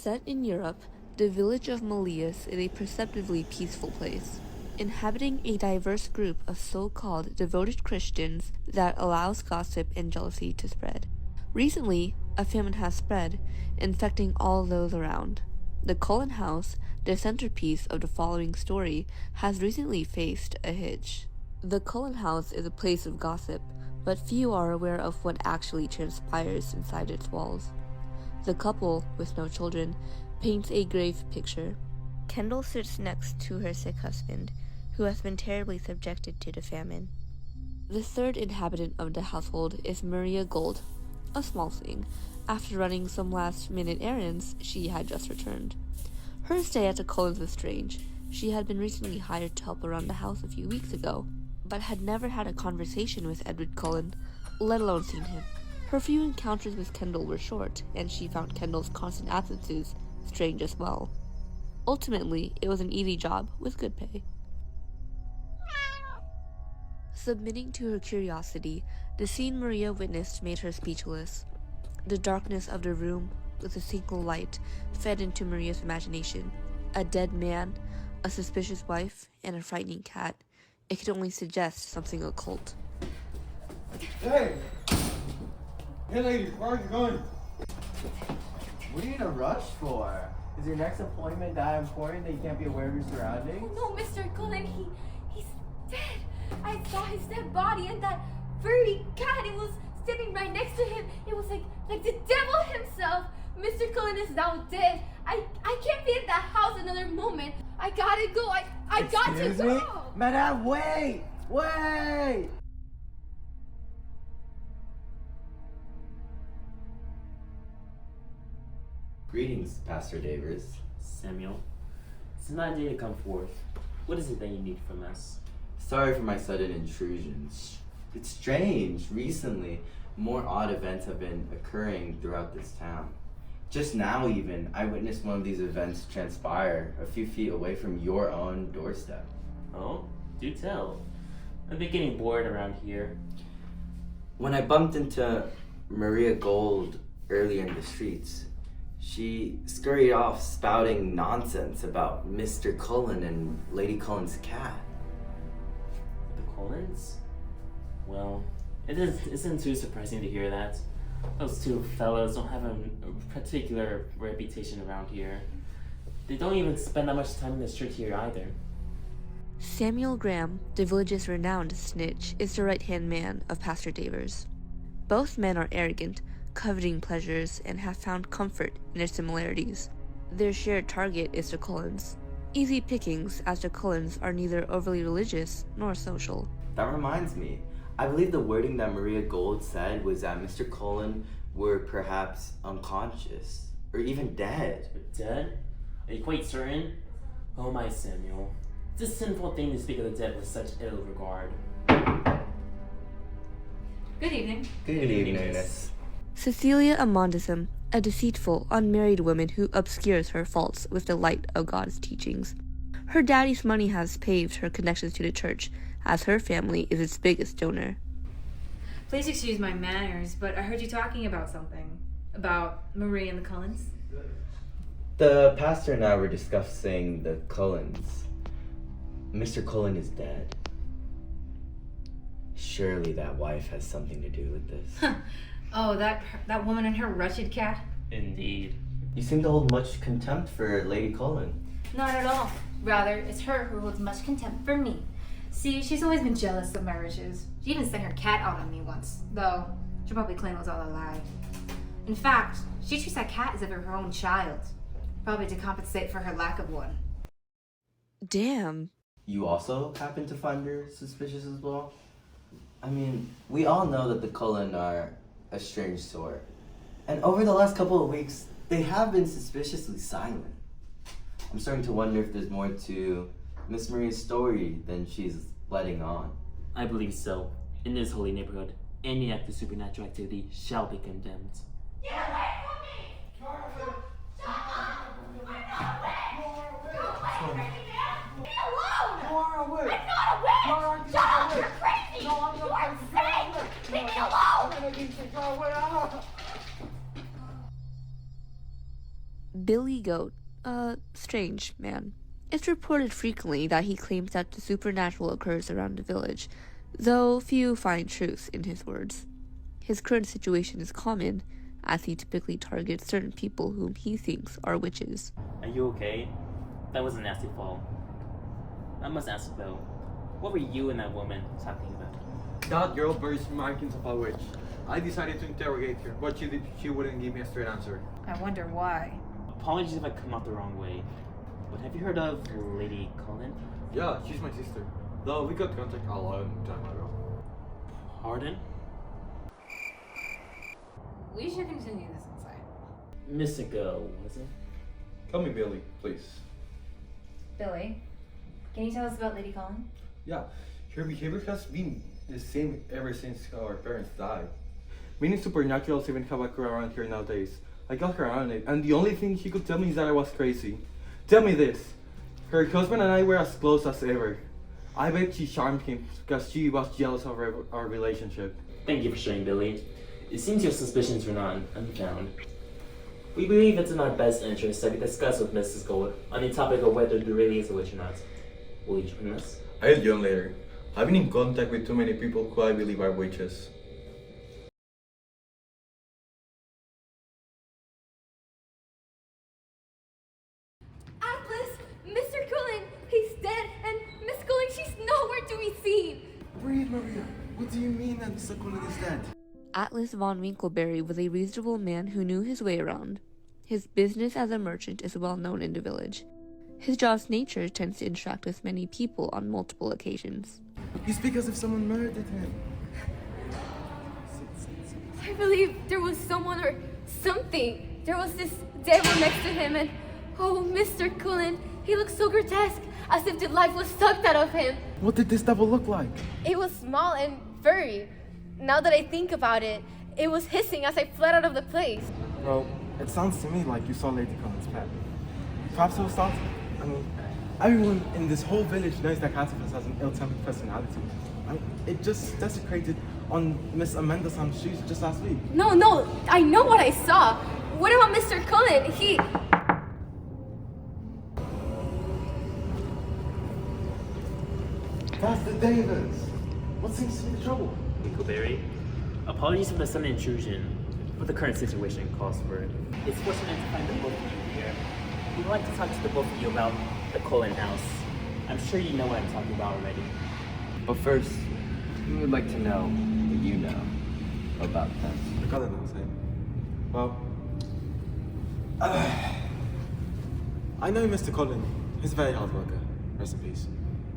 Set in Europe, the village of Malleus is a perceptibly peaceful place, inhabiting a diverse group of so-called devoted Christians that allows gossip and jealousy to spread. Recently, a famine has spread, infecting all those around. The Cullen house, the centerpiece of the following story, has recently faced a hitch. The Cullen house is a place of gossip, but few are aware of what actually transpires inside its walls. The couple, with no children, paints a grave picture. Kendall sits next to her sick husband, who has been terribly subjected to the famine. The third inhabitant of the household is Maria Gold, a small thing. After running some last-minute errands, she had just returned. Her stay at the Cullens was strange. She had been recently hired to help around the house a few weeks ago, but had never had a conversation with Edward Cullen, let alone seen him. Her few encounters with Kendall were short, and she found Kendall's constant absences strange as well. Ultimately, it was an easy job with good pay. Submitting to her curiosity, the scene Maria witnessed made her speechless. The darkness of the room, with a single light, fed into Maria's imagination. A dead man, a suspicious wife, and a frightening cat. It could only suggest something occult. Hey! Hey ladies, where are you going? What are you in a rush for? Is your next appointment that important that you can't be aware of your surroundings? Oh, no, Mr. Cullen, he's dead. I saw his dead body and that furry cat, it was sitting right next to him. It was like the devil himself. Mr. Cullen is now dead. I can't be in that house another moment. I gotta go. I got to Excuse me? go. Madame, wait! Wait! Greetings, Pastor Davers. Samuel, it's not a day to come forth. What is it that you need from us? Sorry for my sudden intrusion. It's strange. Recently, more odd events have been occurring throughout this town. Just now even, I witnessed one of these events transpire a few feet away from your own doorstep. Oh, do tell. I've been getting bored around here. When I bumped into Maria Gold earlier in the streets, she scurried off spouting nonsense about Mr. Cullen and Lady Cullen's cat. The Cullens? Well, isn't too surprising to hear that. Those two fellows don't have a particular reputation around here. They don't even spend that much time in the street here either. Samuel Graham, the village's renowned snitch, is the right-hand man of Pastor Davers. Both men are arrogant, coveting pleasures, and have found comfort in their similarities. Their shared target is the Cullens. Easy pickings, as the Cullens are neither overly religious nor social. That reminds me, I believe the wording that Maria Gold said was that Mr. Cullen were perhaps unconscious, or even dead. But dead? Are you quite certain? Oh my, Samuel. It's a sinful thing to speak of the dead with such ill regard. Good evening. Good evening, Miss. Cecilia Amondism, a deceitful, unmarried woman who obscures her faults with the light of God's teachings. Her daddy's money has paved her connections to the church, as her family is its biggest donor. Please excuse my manners, but I heard you talking about something. About Marie and the Cullens? The pastor and I were discussing the Cullens. Mr. Cullen is dead. Surely that wife has something to do with this. Oh, that woman and her wretched cat? Indeed. You seem to hold much contempt for Lady Cullen. Not at all. Rather, it's her who holds much contempt for me. See, she's always been jealous of my riches. She even sent her cat out on me once, though she'll probably claim it was all a lie. In fact, she treats that cat as if it were her own child, probably to compensate for her lack of one. Damn. You also happen to find her suspicious as well? I mean, we all know that the Cullen are a strange sort. And over the last couple of weeks, they have been suspiciously silent. I'm starting to wonder if there's more to Miss Maria's story than she's letting on. I believe so. In this holy neighborhood, any act of supernatural activity shall be condemned. Get away from me! Shut up! I'm not away! Go away, crazy man! Leave me alone! I'm not a witch! Shut up! You're crazy! You're insane! Leave me alone! Billy Goat, a strange man. It's reported frequently that he claims that the supernatural occurs around the village, though few find truth in his words. His current situation is common, as he typically targets certain people whom he thinks are witches. Are you okay? That was a nasty fall. I must ask though, what were you and that woman talking about? That girl bears markings of a witch. I decided to interrogate her, but she wouldn't give me a straight answer. I wonder why. Apologies if I come out the wrong way, but have you heard of Lady Cullen? Yeah, she's my sister. Though we got contact a long time ago. Pardon? We should continue this inside. Mystico, was it? Call me Billy, please. Billy, can you tell us about Lady Cullen? Yeah, her behavior has been the same ever since our parents died. Many supernaturals even have a crew around here nowadays. I got her on it, and the only thing she could tell me is that I was crazy. Tell me this. Her husband and I were as close as ever. I bet she charmed him because she was jealous of our relationship. Thank you for sharing, Billy. It seems your suspicions were not unfounded. We believe it's in our best interest that we discuss with Mrs. Gold on the topic of whether there really is a witch or not. Will you join us? I'll join later. I've been in contact with too many people who I believe are witches. Atlas, Mr. Cullen, he's dead, and Miss Cullen, she's nowhere to be seen. Breathe, Maria. What do you mean that Mr. Cullen is dead? Atlas von Winkleberry was a reasonable man who knew his way around. His business as a merchant is well known in the village. His job's nature tends to interact with many people on multiple occasions. You speak as if someone murdered him. I believe there was someone or something. There was this devil next to him, and oh, Mr. Cullen, he looked so grotesque, as if the life was sucked out of him. What did this devil look like? It was small and furry. Now that I think about it, it was hissing as I fled out of the place. Well, it sounds to me like you saw Lady Cullen's pet. Perhaps it was started. I mean, everyone in this whole village knows that Catapult has an ill-tempered personality. It just desecrated on Miss Amanda's shoes just last week. No, I know what I saw. What about Mr. Cullen? He... That's the Davis. What seems to be the trouble? Winkleberry, apologies for the sudden intrusion, but the current situation calls for it. It's fortunate to find the both of you here. We'd like to talk to the both of you about the Cullen house. I'm sure you know what I'm talking about already. But first, we would like to know what you know about them. The Cullen house, eh? Well, I know Mr. Cullen. He's a very hard worker. Rest in peace.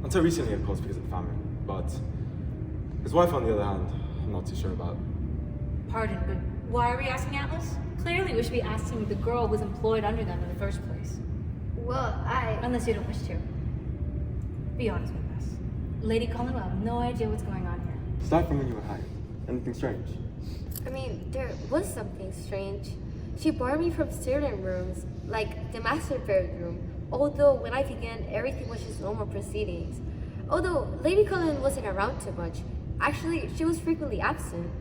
Until recently, of course, because of the famine. But his wife, on the other hand, I'm not too sure about. Pardon, but why are we asking Atlas? Clearly we should be asking if the girl was employed under them in the first place. Well, Unless you don't wish to. Be honest with us. Lady Cullen will have no idea what's going on here. Start from when you were hired. Anything strange? I mean, there was something strange. She barred me from certain rooms, like the master bedroom. Although when I began, everything was just normal proceedings. Although Lady Cullen wasn't around too much. Actually, she was frequently absent.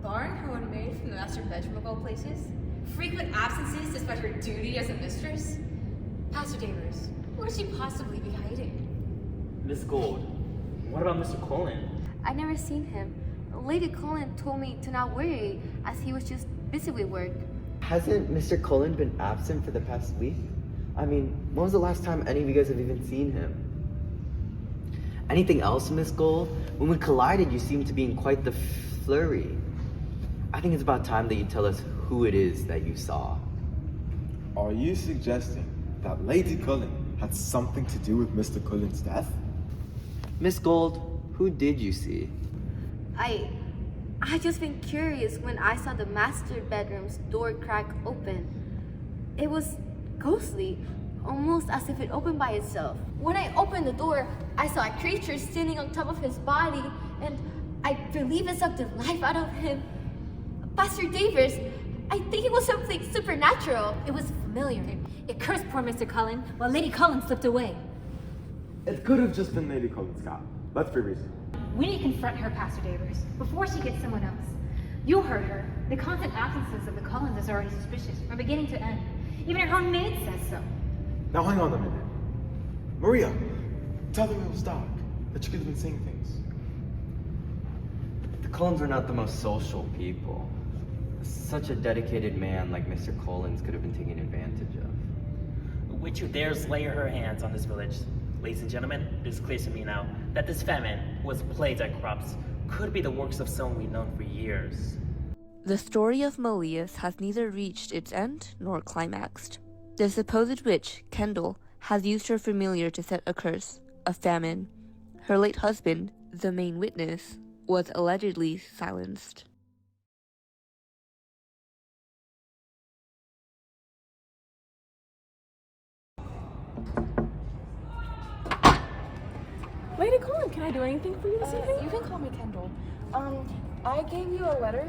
Barring her own maid from the master bedroom of all places? Frequent absences despite her duty as a mistress? Pastor Davers, where could she possibly be hiding? Miss Gold, what about Mr. Cullen? I never seen him. Lady Cullen told me to not worry, as he was just busy with work. Hasn't Mr. Cullen been absent for the past week? I mean, when was the last time any of you guys have even seen him? Anything else, Miss Gold? When we collided, you seemed to be in quite the flurry. I think it's about time that you tell us who it is that you saw. Are you suggesting that Lady Cullen had something to do with Mr. Cullen's death? Miss Gold, who did you see? I just been curious when I saw the master bedroom's door crack open. It was ghostly, almost as if it opened by itself. When I opened the door, I saw a creature standing on top of his body, and I believe it sucked the life out of him. Pastor Davers, I think it was something supernatural. It was familiar. It cursed poor Mr. Cullen while Lady Cullen slipped away. It could have just been Lady Cullen's cat. Let's be reasonable. We need to confront her, Pastor Davers, before she gets someone else. You heard her. The constant absences of the Cullens is already suspicious, from beginning to end. Even her own maid says so. Now hang on a minute. Maria, tell them it was Doc, that you could have been saying things. The Cullens were not the most social people. Such a dedicated man like Mr. Collins could have been taken advantage of. Would you dares lay her hands on this village? Ladies and gentlemen, it is clear to me now that this famine, who was plagued at crops, could be the works of someone we've known for years. The story of Malleus has neither reached its end nor climaxed. The supposed witch, Kendall, has used her familiar to set a curse, a famine. Her late husband, the main witness, was allegedly silenced. Lady Colin, can I do anything for you this evening? You can call me Kendall. I gave you a letter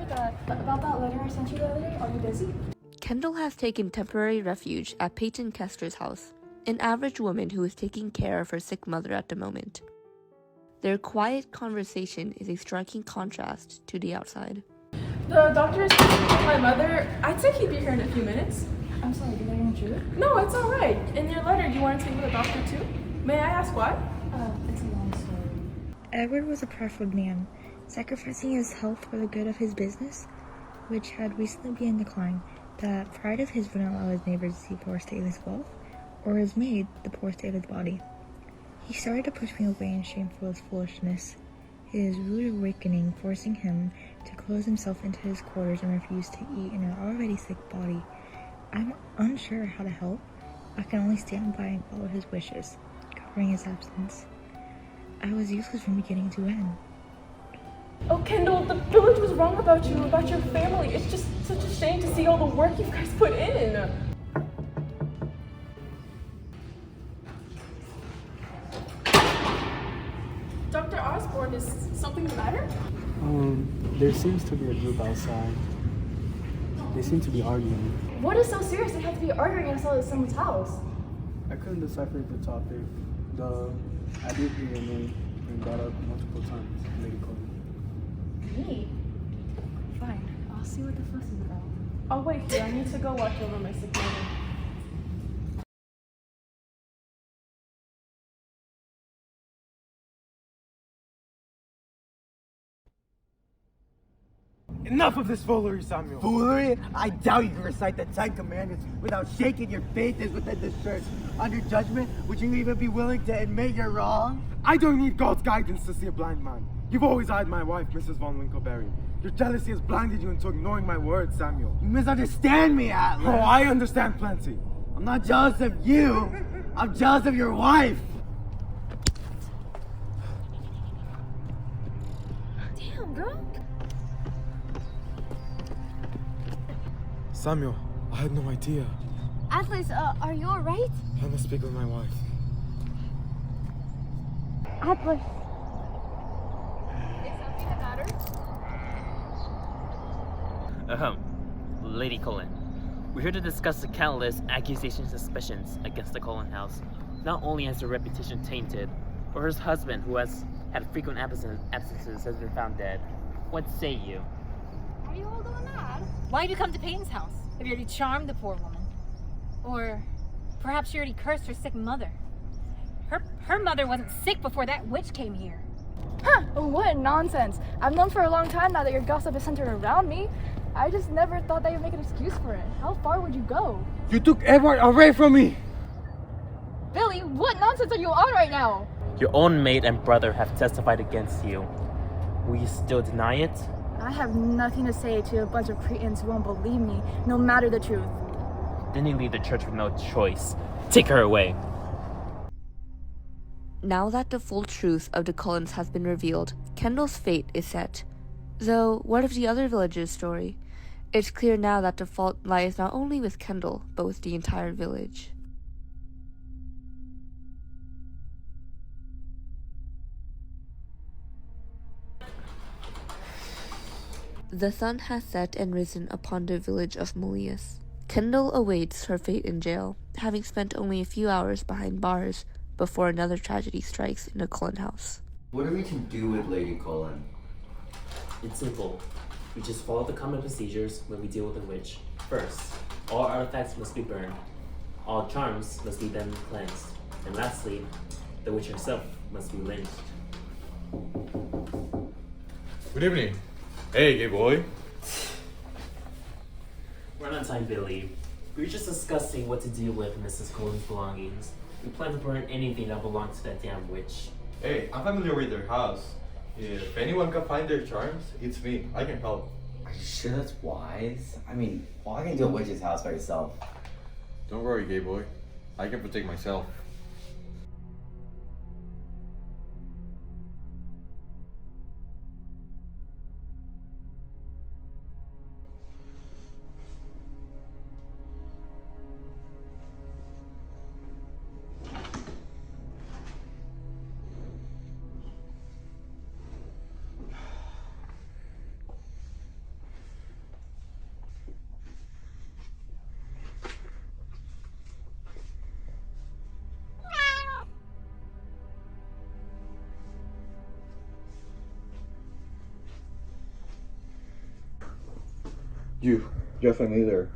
about that letter I sent you the other day. Are you busy? Kendall has taken temporary refuge at Peyton Kester's house, an average woman who is taking care of her sick mother at the moment. Their quiet conversation is a striking contrast to the outside. The doctor is speaking to my mother. I'd say he'd be here in a few minutes. I'm sorry, did I intrude? No, it's all right. In your letter, you wanted to speak with the doctor too? May I ask why? It's a long story. Edward was a proud man, sacrificing his health for the good of his business, which had recently been in decline. The pride of his wouldn't allow his neighbors to see the poor state of his wealth, or his maid the poor state of his body. He started to push me away in shame for his foolishness, his rude awakening forcing him to close himself into his quarters and refuse to eat in an already sick body. I'm unsure how to help. I can only stand by and follow his wishes, covering his absence. I was useless from beginning to end. Oh, Kendall, the village was wrong about you, about your family. It's just such a shame to see all the work you guys put in. Dr. Osborne, is something the matter? There seems to be a group outside. They seem to be arguing. What is so serious? They have to be arguing outside of someone's house. I couldn't decipher the topic. I did hear your name being brought up multiple times, Lady Colin. Me? Fine. I'll see what the fuss is about. I'll wait here. I need to go watch over my sick mother. Enough of this foolery, Samuel. Foolery? I doubt you can recite the 10 Commandments without shaking your faith is within this church. Under judgment, would you even be willing to admit you're wrong? I don't need God's guidance to see a blind man. You've always eyed my wife, Mrs. Von Winkleberry. Your jealousy has blinded you into ignoring my words, Samuel. You misunderstand me, Atlas. Oh, I understand plenty. I'm not jealous of you. I'm jealous of your wife. Damn, girl. Samuel, I had no idea. Atlas, are you alright? I must speak with my wife. Atlas. Is something the matter? Lady Colin, we're here to discuss the countless accusations and suspicions against the Colin house. Not only has her reputation tainted, but her husband, who has had frequent absences, has been found dead. What say you? Are you all going mad? Why have you come to Peyton's house? Have you already charmed the poor woman? Or perhaps you already cursed her sick mother? Her mother wasn't sick before that witch came here. Huh, what nonsense. I've known for a long time now that your gossip is centered around me. I just never thought that you'd make an excuse for it. How far would you go? You took Edward away from me! Billy, what nonsense are you on right now? Your own maid and brother have testified against you. Will you still deny it? I have nothing to say to a bunch of cretins who won't believe me, no matter the truth. Then you leave the church with no choice. Take her away. Now that the full truth of the Cullens has been revealed, Kendall's fate is set. Though, what of the other villagers' story? It's clear now that the fault lies not only with Kendall, but with the entire village. The sun has set and risen upon the village of Malleus. Kendall awaits her fate in jail, having spent only a few hours behind bars before another tragedy strikes in the Cullen house. What are we to do with Lady Cullen? It's simple. We just follow the common procedures when we deal with a witch. First, all artifacts must be burned. All charms must be then cleansed. And lastly, the witch herself must be lynched. Good evening. Hey, gay boy. We're on time, Billy. We were just discussing what to do with Mrs. Cullen's belongings. We plan to burn anything that belongs to that damn witch. Hey, I'm familiar with their house. If anyone can find their charms, it's me. I can help. Are you sure that's wise? I mean, walking into a witch's house by yourself. Don't worry, gay boy. I can protect myself. You're familiar.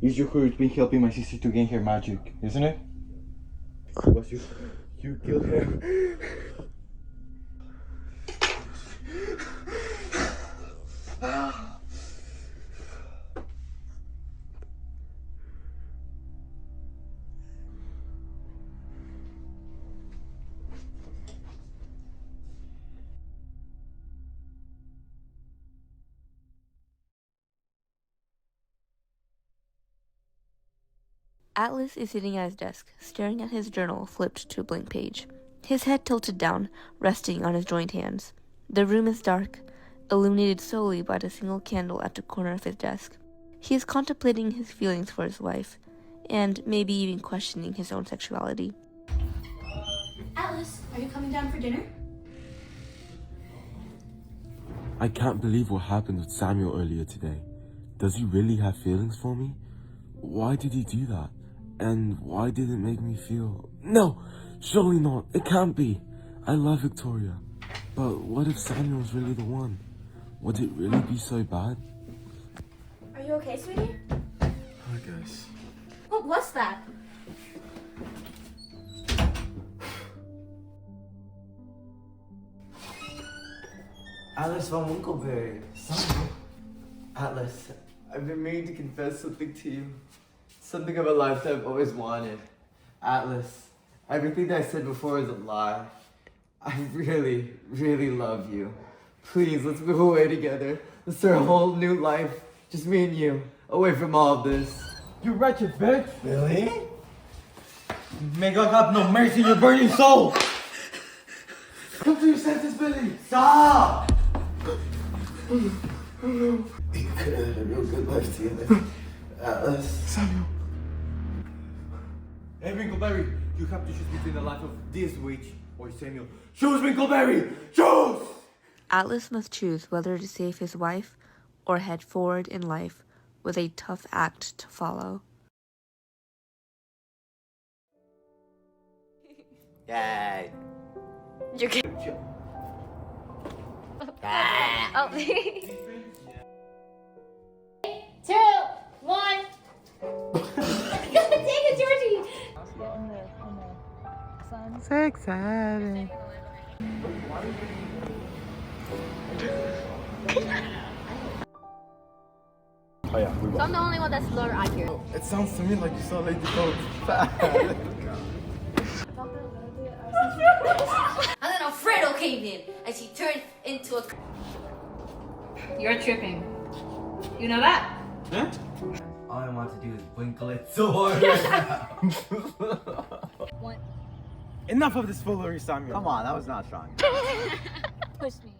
It's you who's been helping my sister to gain her magic, isn't it? It was you. You killed her. Atlas is sitting at his desk, staring at his journal flipped to a blank page. His head tilted down, resting on his joined hands. The room is dark, illuminated solely by the single candle at the corner of his desk. He is contemplating his feelings for his wife, and maybe even questioning his own sexuality. Atlas, are you coming down for dinner? I can't believe what happened with Samuel earlier today. Does he really have feelings for me? Why did he do that? And why did it make me feel... No! Surely not. It can't be. I love Victoria. But what if Samuel's really the one? Would it really be so bad? Are you okay, sweetie? I guess. What was that? Atlas von Winkleberry. Samuel. Atlas, I've been meaning to confess something to you. Something of a lifetime I've always wanted. Atlas, everything that I said before is a lie. I really, really love you. Please, let's move away together. Let's start a whole new life. Just me and you. Away from all of this. You wretched bitch! Really? May God have no mercy on your burning soul! Come to your senses, Billy! Stop! You could have had a real good life together. Atlas. Samuel. Hey, Winkleberry, you have to choose between the life of this witch or Samuel. Choose, Winkleberry! Choose! Atlas must choose whether to save his wife or head forward in life with a tough act to follow. Yay. You're kidding. Oh. 3, 2, 1. Take it, Georgie. So excited. Oh yeah, we So I'm the only one that's lower accurate. It sounds to me like you saw Lady Cole's fat. And then Alfredo came in as he turned into a... You're tripping. You know that? Huh? All I want to do is winkle it so hard. Enough of this foolery, Samuel. Come on, that was not strong. Push me.